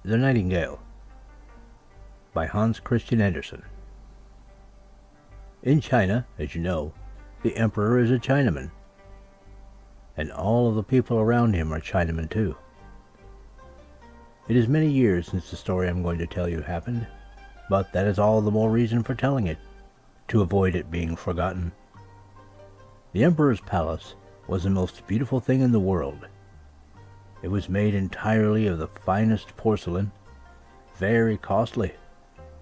The Nightingale by Hans Christian Andersen. In China, as you know, the emperor is a Chinaman, and all of the people around him are Chinamen too. It is many years since the story I'm going to tell you happened, but that is all the more reason for telling it, to avoid it being forgotten. The emperor's palace was the most beautiful thing in the world. It was made entirely of the finest porcelain, very costly,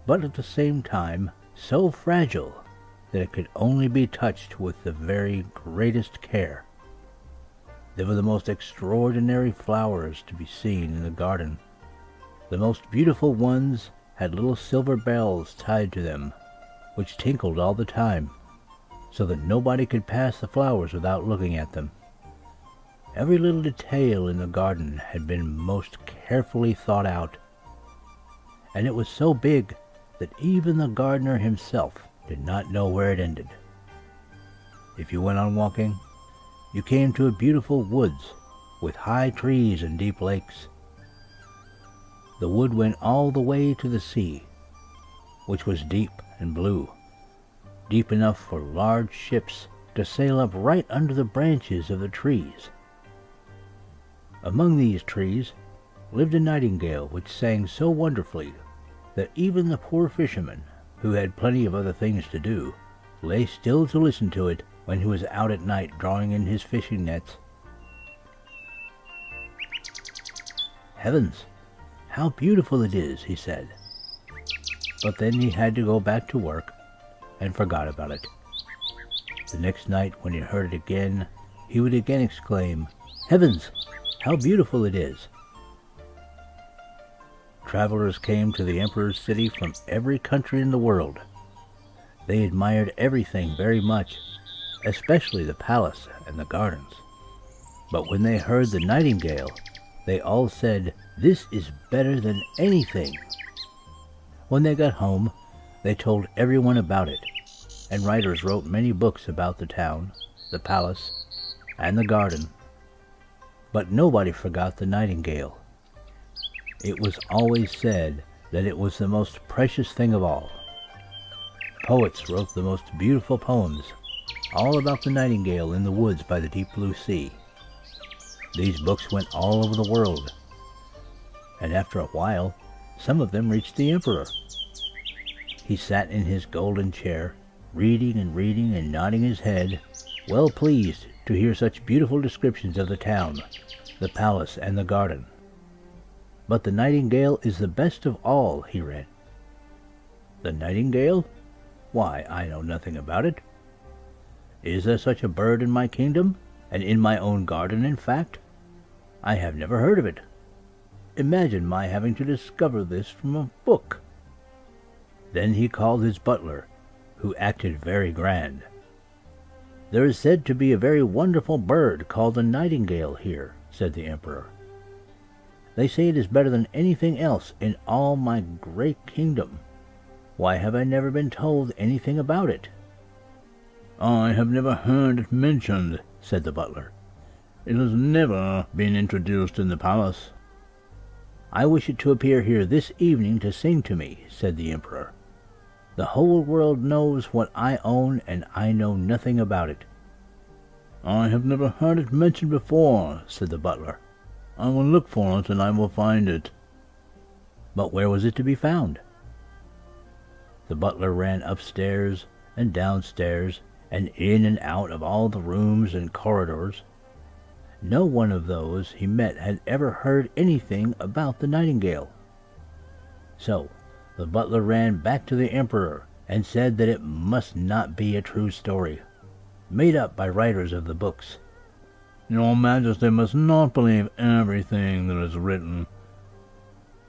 but at the same time so fragile that it could only be touched with the very greatest care. There were the most extraordinary flowers to be seen in the garden. The most beautiful ones had little silver bells tied to them, which tinkled all the time, so that nobody could pass the flowers without looking at them. Every little detail in the garden had been most carefully thought out, and it was so big that even the gardener himself did not know where it ended. If you went on walking, you came to a beautiful woods with high trees and deep lakes. The wood went all the way to the sea, which was deep and blue, deep enough for large ships to sail up right under the branches of the trees. Among these trees lived a nightingale which sang so wonderfully that even the poor fisherman, who had plenty of other things to do, lay still to listen to it when he was out at night drawing in his fishing nets. "Heavens, how beautiful it is," he said. But then he had to go back to work and forgot about it. The next night when he heard it again, he would again exclaim, "Heavens, how beautiful it is." Travelers came to the emperor's city from every country in the world. They admired everything very much, especially the palace and the gardens. But when they heard the nightingale, they all said, "This is better than anything." When they got home, they told everyone about it, and writers wrote many books about the town, the palace, and the garden. But nobody forgot the nightingale. It was always said that it was the most precious thing of all. Poets wrote the most beautiful poems, all about the nightingale in the woods by the deep blue sea. These books went all over the world, and after a while, some of them reached the emperor. He sat in his golden chair, reading and nodding his head, well pleased to hear such beautiful descriptions of the town, the palace, and the garden. "But the nightingale is the best of all," he read. "The nightingale? Why, I know nothing about it. Is there such a bird in my kingdom, and in my own garden, in fact? I have never heard of it. Imagine my having to discover this from a book." Then he called his butler, who acted very grand. "There is said to be a very wonderful bird called the nightingale here," said the emperor. "They say it is better than anything else in all my great kingdom. Why have I never been told anything about it?" "I have never heard it mentioned," said the butler. "It has never been introduced in the palace." "I wish it to appear here this evening to sing to me," said the emperor. "The whole world knows what I own, and I know nothing about it." "I have never heard it mentioned before," said the butler. "I will look for it, and I will find it." But where was it to be found? The butler ran upstairs and downstairs, and in and out of all the rooms and corridors. No one of those he met had ever heard anything about the nightingale. So the butler ran back to the emperor and said that it must not be a true story, made up by writers of the books. "Your Majesty must not believe everything that is written.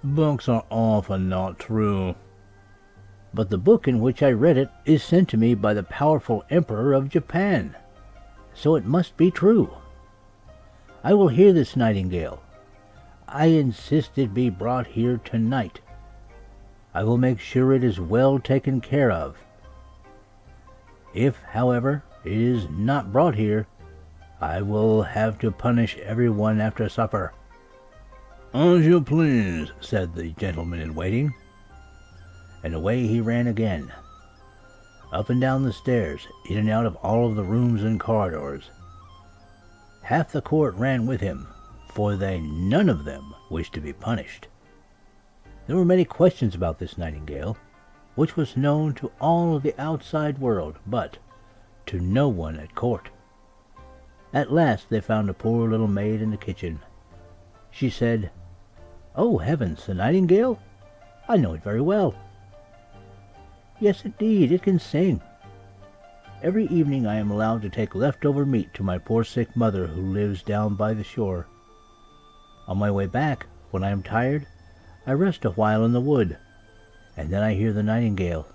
Books are often not true." "But the book in which I read it is sent to me by the powerful Emperor of Japan, so it must be true. I will hear this nightingale. I insist it be brought here tonight. I will make sure it is well taken care of. If, however, it is not brought here, I will have to punish everyone after supper." "As you please," said the gentleman-in-waiting, and away he ran again, up and down the stairs, in and out of all of the rooms and corridors. Half the court ran with him, for they none of them wished to be punished. There were many questions about this Nightingale, which was known to all of the outside world, but to no one at court. At last they found a poor little maid in the kitchen. She said, "Oh, heavens, the Nightingale? I know it very well." "Yes, indeed, it can sing. Every evening I am allowed to take leftover meat to my poor sick mother who lives down by the shore. On my way back, when I am tired, I rest a while in the wood, and then I hear the Nightingale.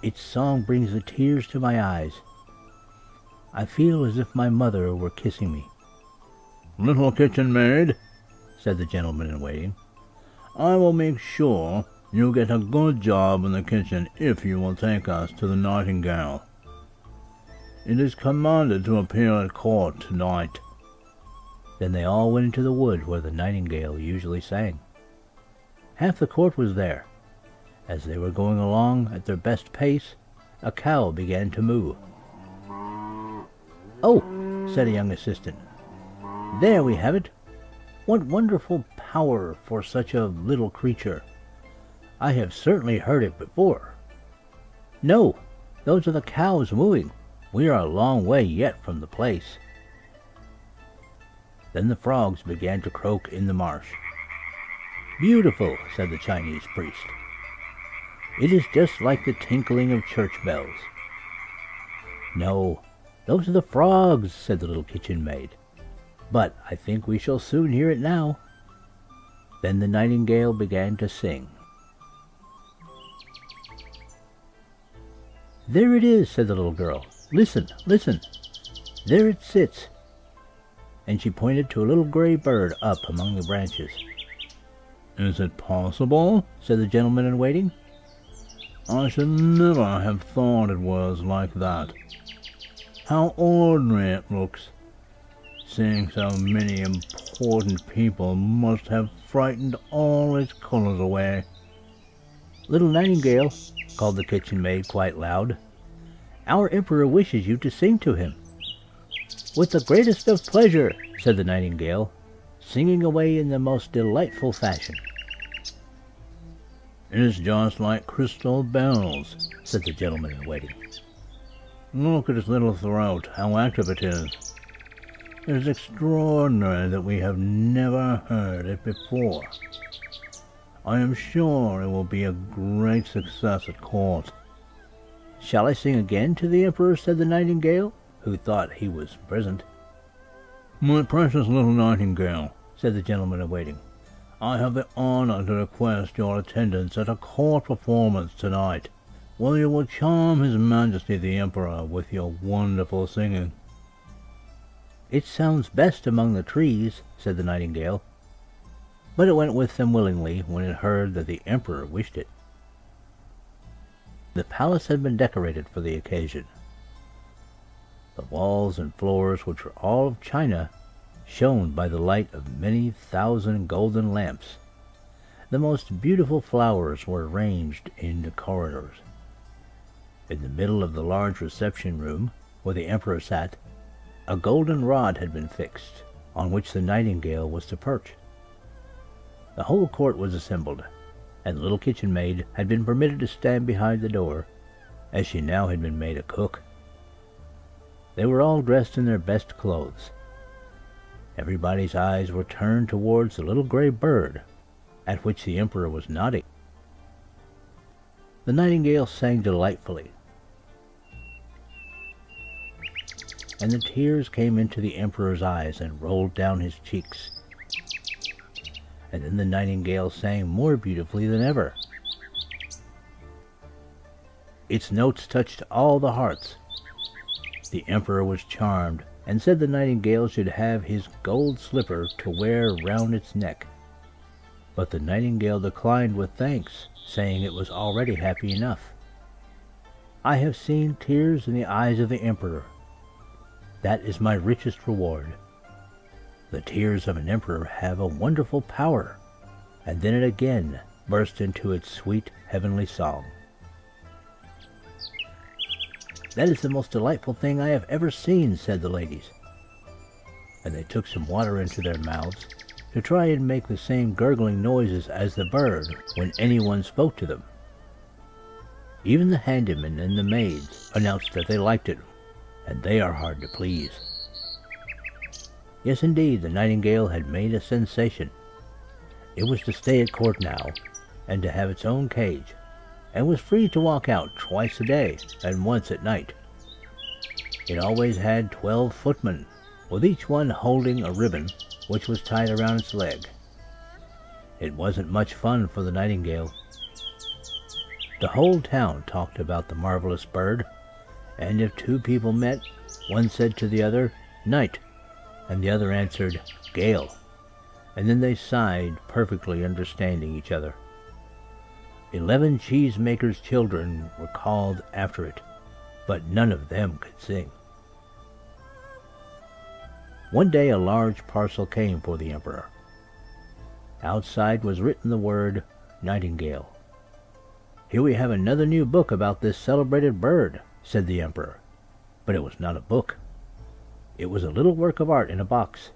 Its song brings the tears to my eyes. I feel as if my mother were kissing me." "Little kitchen maid," said the gentleman-in-waiting, "I will make sure you get a good job in the kitchen if you will take us to the Nightingale. It is commanded to appear at court tonight." Then they all went into the wood where the Nightingale usually sang. Half the court was there. As they were going along at their best pace, a cow began to moo. "Oh," said a young assistant, "there we have it. What wonderful power for such a little creature. I have certainly heard it before." "No, those are the cows mooing. We are a long way yet from the place." Then the frogs began to croak in the marsh. "Beautiful," said the Chinese priest. "It is just like the tinkling of church bells." "No, those are the frogs," said the little kitchen maid. "But I think we shall soon hear it now." Then the Nightingale began to sing. "There it is," said the little girl. "Listen, listen. There it sits." And she pointed to a little gray bird up among the branches. "Is it possible?" said the gentleman-in-waiting. "I should never have thought it was like that. How ordinary it looks. Seeing so many important people must have frightened all its colors away." "Little Nightingale," called the kitchen maid quite loud, "our emperor wishes you to sing to him." "With the greatest of pleasure," said the Nightingale, singing away in the most delightful fashion. "It is just like crystal bells," said the gentleman-in-waiting. "Look at its little throat, how active it is. It is extraordinary that we have never heard it before. I am sure it will be a great success at court." "Shall I sing again to the emperor?" said the Nightingale, who thought he was present. "My precious little Nightingale," said the gentleman-in-waiting, "I have the honor to request your attendance at a court performance tonight, where you will charm His Majesty the Emperor with your wonderful singing." "It sounds best among the trees," said the Nightingale, but it went with them willingly when it heard that the emperor wished it. The palace had been decorated for the occasion. The walls and floors, which were all of china, shone by the light of many thousand golden lamps. The most beautiful flowers were arranged in the corridors. In the middle of the large reception room, where the emperor sat, a golden rod had been fixed, on which the Nightingale was to perch. The whole court was assembled, and the little kitchen maid had been permitted to stand behind the door, as she now had been made a cook. They were all dressed in their best clothes. Everybody's eyes were turned towards the little gray bird, at which the emperor was nodding. The Nightingale sang delightfully, and the tears came into the emperor's eyes and rolled down his cheeks. And then the Nightingale sang more beautifully than ever. Its notes touched all the hearts. The emperor was charmed, and said the Nightingale should have his gold slipper to wear round its neck. But the Nightingale declined with thanks, saying it was already happy enough. "I have seen tears in the eyes of the emperor. That is my richest reward." The tears of an emperor have a wonderful power, and then it again burst into its sweet heavenly song. "That is the most delightful thing I have ever seen," said the ladies. And they took some water into their mouths to try and make the same gurgling noises as the bird when anyone spoke to them. Even the handymen and the maids announced that they liked it, and they are hard to please. Yes, indeed, the nightingale had made a sensation. It was to stay at court now, and to have its own cage, and was free to walk out twice a day and once at night. It always had 12 footmen, with each one holding a ribbon which was tied around its leg. It wasn't much fun for the nightingale. The whole town talked about the marvelous bird, and if two people met, one said to the other, "Night," and the other answered, "Gale," and then they sighed, perfectly understanding each other. 11 cheesemakers' children were called after it, but none of them could sing. One day a large parcel came for the emperor. Outside was written the word Nightingale. "Here we have another new book about this celebrated bird," said the emperor. But it was not a book. It was a little work of art in a box.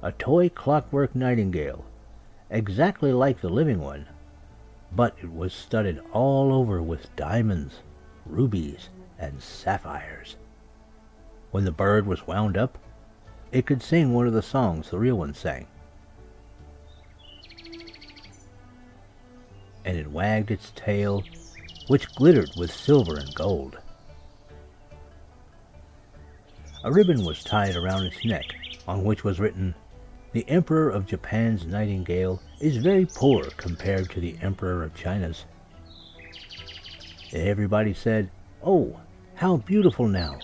A toy clockwork nightingale, exactly like the living one, but it was studded all over with diamonds, rubies, and sapphires. When the bird was wound up, it could sing one of the songs the real one sang. And it wagged its tail, which glittered with silver and gold. A ribbon was tied around its neck, on which was written, "The Emperor of Japan's nightingale is very poor compared to the Emperor of China's." Everybody said, "Oh, how beautiful now!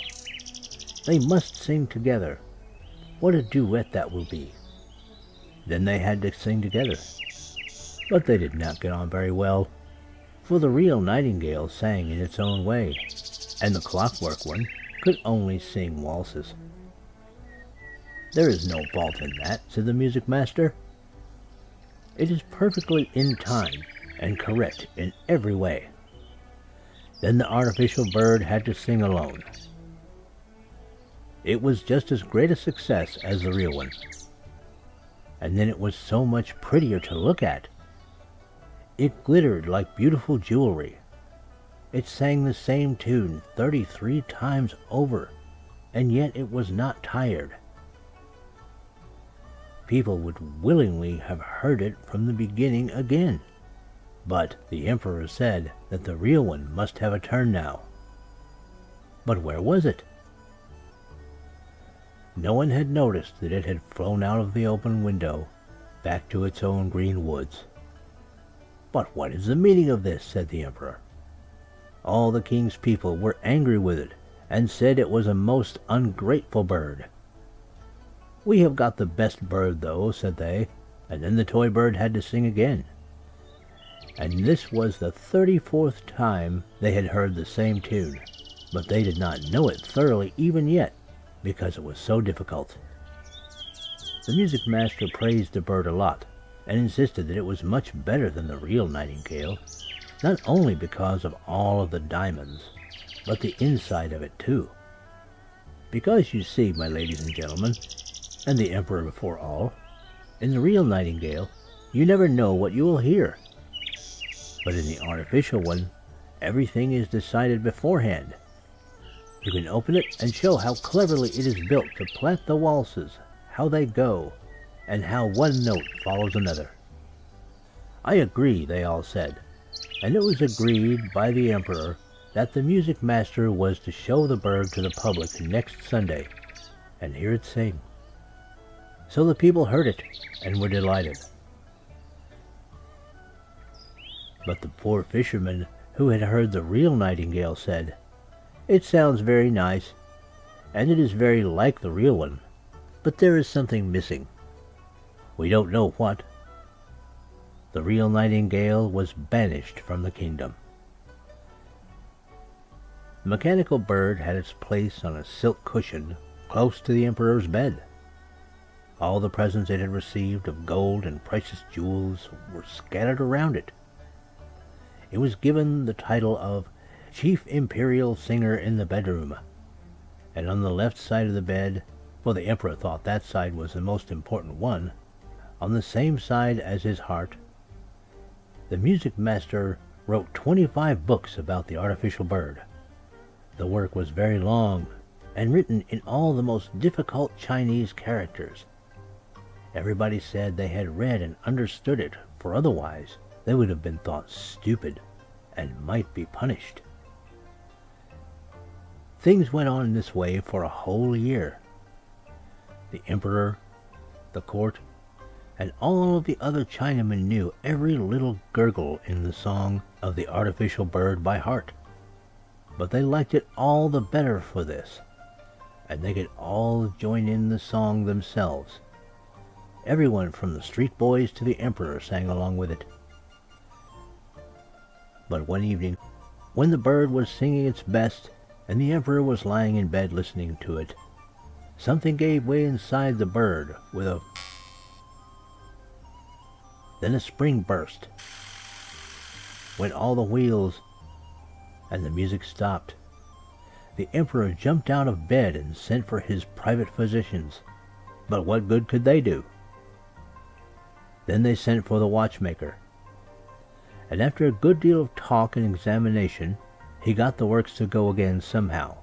They must sing together. What a duet that will be." Then they had to sing together. But they did not get on very well, for the real nightingale sang in its own way, and the clockwork one could only sing waltzes. "There is no fault in that," said the music master. "It is perfectly in time and correct in every way." Then the artificial bird had to sing alone. It was just as great a success as the real one. And then it was so much prettier to look at. It glittered like beautiful jewelry. It sang the same tune 33 times over, and yet it was not tired. People would willingly have heard it from the beginning again, but the emperor said that the real one must have a turn now. But where was it? No one had noticed that it had flown out of the open window, back to its own green woods. "But what is the meaning of this?" said the emperor. All the king's people were angry with it, and said it was a most ungrateful bird. "We have got the best bird, though," said they, and then the toy bird had to sing again. And this was the 34th time they had heard the same tune, but they did not know it thoroughly even yet, because it was so difficult. The music master praised the bird a lot, and insisted that it was much better than the real nightingale, not only because of all of the diamonds, but the inside of it too. Because you see, my ladies and gentlemen, and the emperor before all, in the real nightingale, you never know what you will hear. But in the artificial one, everything is decided beforehand. You can open it and show how cleverly it is built to plant the waltzes, how they go, and how one note follows another. "I agree," they all said, and it was agreed by the emperor that the music master was to show the bird to the public next Sunday, and hear it sing. So the people heard it, and were delighted. But the poor fisherman who had heard the real nightingale said, "It sounds very nice, and it is very like the real one, but there is something missing. We don't know what." The real nightingale was banished from the kingdom. The mechanical bird had its place on a silk cushion close to the emperor's bed. All the presents it had received of gold and precious jewels were scattered around it. It was given the title of Chief Imperial Singer in the Bedroom, and on the left side of the bed, for the emperor thought that side was the most important one, on the same side as his heart, the music master wrote 25 books about the artificial bird. The work was very long and written in all the most difficult Chinese characters. Everybody said they had read and understood it, for otherwise they would have been thought stupid and might be punished. Things went on in this way for a whole year. The emperor, the court, and all of the other Chinamen knew every little gurgle in the song of the artificial bird by heart. But they liked it all the better for this, and they could all join in the song themselves. Everyone from the street boys to the emperor sang along with it. But one evening, when the bird was singing its best, and the emperor was lying in bed listening to it, something gave way inside the bird with a... Then a spring burst. Went all the wheels, and the music stopped. The emperor jumped out of bed and sent for his private physicians. But what good could they do? Then they sent for the watchmaker. And after a good deal of talk and examination, he got the works to go again somehow.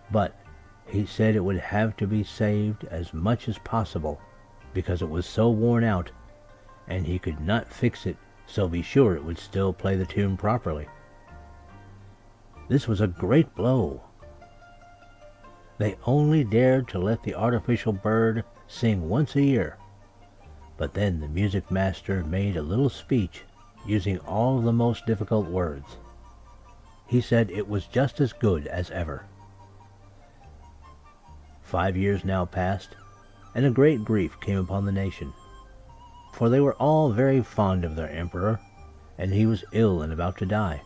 But he said it would have to be saved as much as possible, because it was so worn out, and he could not fix it so be sure it would still play the tune properly. This was a great blow. They only dared to let the artificial bird sing once a year, but then the music master made a little speech using all the most difficult words. He said it was just as good as ever. 5 years now passed, and a great grief came upon the nation, for they were all very fond of their emperor, and he was ill and about to die.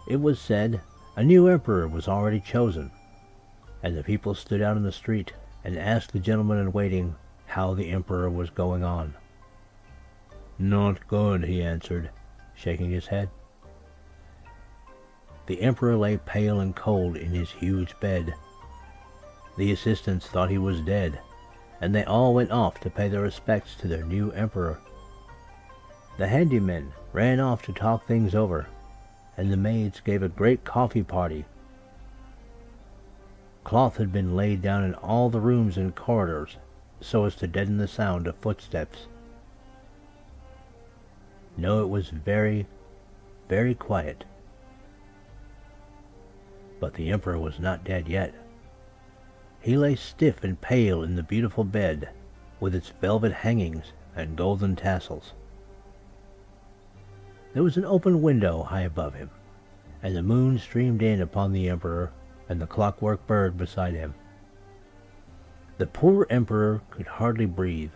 It was said a new emperor was already chosen, and the people stood out in the street and asked the gentleman in waiting how the emperor was going on. "Not good," he answered, shaking his head. The emperor lay pale and cold in his huge bed. The assistants thought he was dead, and they all went off to pay their respects to their new emperor. The handymen ran off to talk things over, and the maids gave a great coffee party. Cloth had been laid down in all the rooms and corridors so as to deaden the sound of footsteps. No, it was very, very quiet. But the emperor was not dead yet. He lay stiff and pale in the beautiful bed, with its velvet hangings and golden tassels. There was an open window high above him, and the moon streamed in upon the emperor and the clockwork bird beside him. The poor emperor could hardly breathe.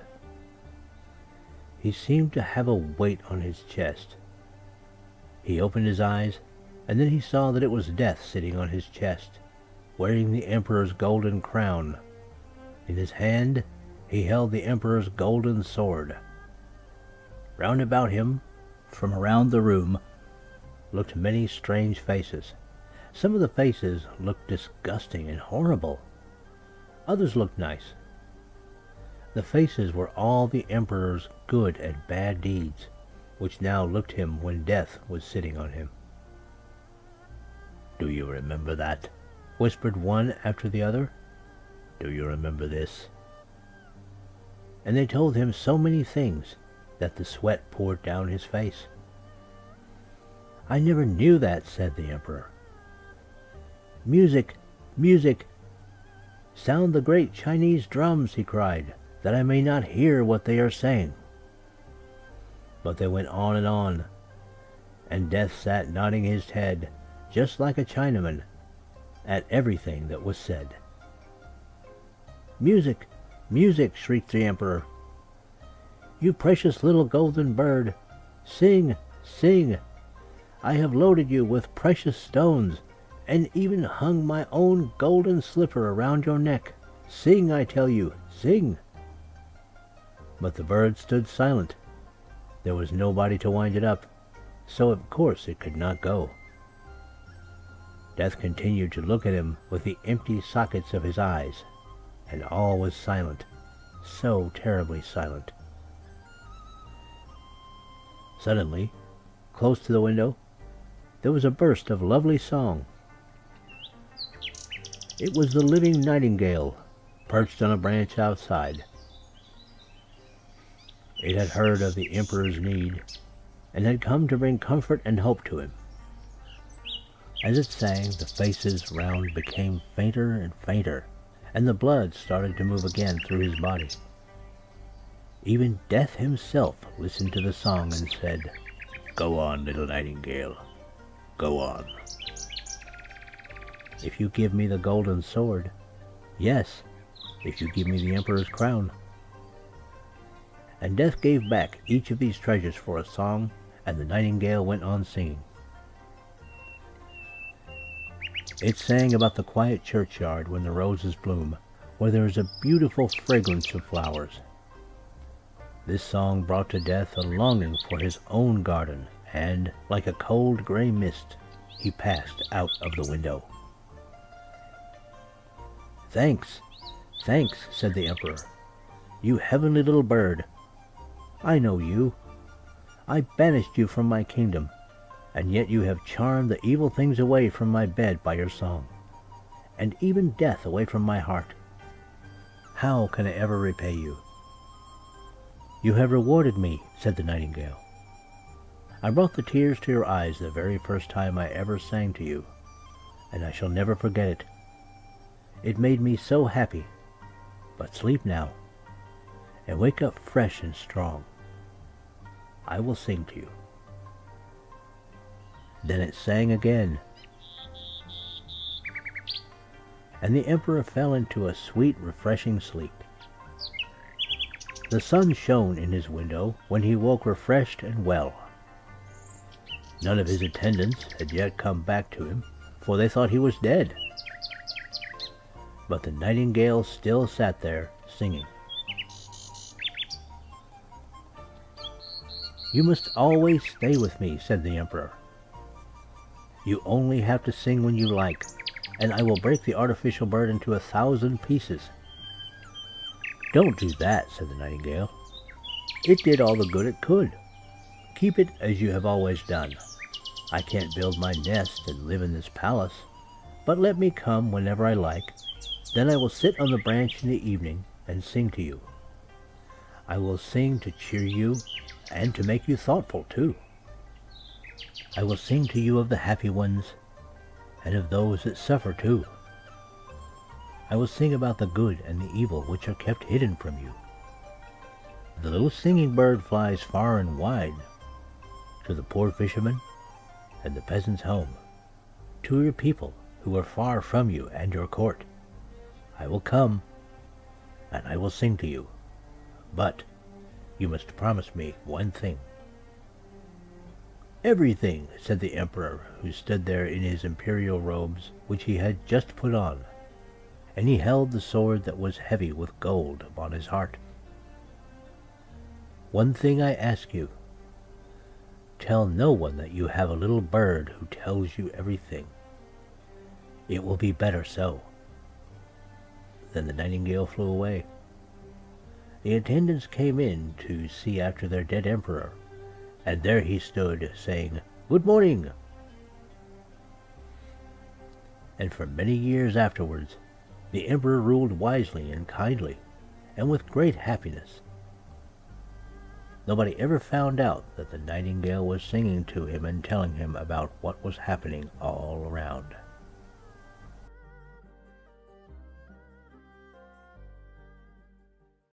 He seemed to have a weight on his chest. He opened his eyes, and then he saw that it was Death sitting on his chest, wearing the emperor's golden crown. In his hand he held the emperor's golden sword. Round about him, from around the room, looked many strange faces. Some of the faces looked disgusting and horrible. Others looked nice. The faces were all the emperor's good and bad deeds, which now looked him when Death was sitting on him. "Do you remember that?" whispered one after the other. "Do you remember this?" And they told him so many things that the sweat poured down his face. "I never knew that," said the emperor. "Music! Music! Sound the great Chinese drums," he cried, "that I may not hear what they are saying." But they went on, and Death sat nodding his head, just like a Chinaman, at everything that was said. "Music! Music!" shrieked the emperor. "You precious little golden bird, sing! Sing! I have loaded you with precious stones, and even hung my own golden slipper around your neck. Sing, I tell you, sing!" But the bird stood silent. There was nobody to wind it up, so of course it could not go. Death continued to look at him with the empty sockets of his eyes, and all was silent, so terribly silent. Suddenly, close to the window, there was a burst of lovely song. It was the living nightingale, perched on a branch outside. It had heard of the emperor's need, and had come to bring comfort and hope to him. As it sang, the faces round became fainter and fainter, and the blood started to move again through his body. Even Death himself listened to the song and said, "Go on, little nightingale, go on. If you give me the golden sword, yes, if you give me the emperor's crown." And Death gave back each of these treasures for a song, and the nightingale went on singing. It sang about the quiet churchyard when the roses bloom, where there is a beautiful fragrance of flowers. This song brought to Death a longing for his own garden, and, like a cold gray mist, he passed out of the window. "Thanks, thanks," said the emperor, "you heavenly little bird. I know you. I banished you from my kingdom, and yet you have charmed the evil things away from my bed by your song, and even death away from my heart. How can I ever repay you?" "You have rewarded me," said the nightingale. "I brought the tears to your eyes the very first time I ever sang to you, and I shall never forget it. It made me so happy. But sleep now, and wake up fresh and strong. I will sing to you." Then it sang again, and the emperor fell into a sweet, refreshing sleep. The sun shone in his window when he woke refreshed and well. None of his attendants had yet come back to him, for they thought he was dead. But the nightingale still sat there, singing. "You must always stay with me," said the emperor. "You only have to sing when you like, and I will break the artificial bird into 1,000 pieces." "Don't do that," said the nightingale. "It did all the good it could. Keep it as you have always done. I can't build my nest and live in this palace, but let me come whenever I like. Then I will sit on the branch in the evening and sing to you. I will sing to cheer you and to make you thoughtful too. I will sing to you of the happy ones and of those that suffer too. I will sing about the good and the evil which are kept hidden from you. The little singing bird flies far and wide, to the poor fisherman and the peasant's home, to your people who are far from you and your court. I will come, and I will sing to you, but you must promise me one thing." "Everything," said the emperor, who stood there in his imperial robes, which he had just put on, and he held the sword that was heavy with gold upon his heart. "One thing I ask you. Tell no one that you have a little bird who tells you everything. It will be better so." Then the nightingale flew away. The attendants came in to see after their dead emperor, and there he stood, saying, "Good morning." And for many years afterwards, the emperor ruled wisely and kindly, and with great happiness. Nobody ever found out that the nightingale was singing to him and telling him about what was happening all around.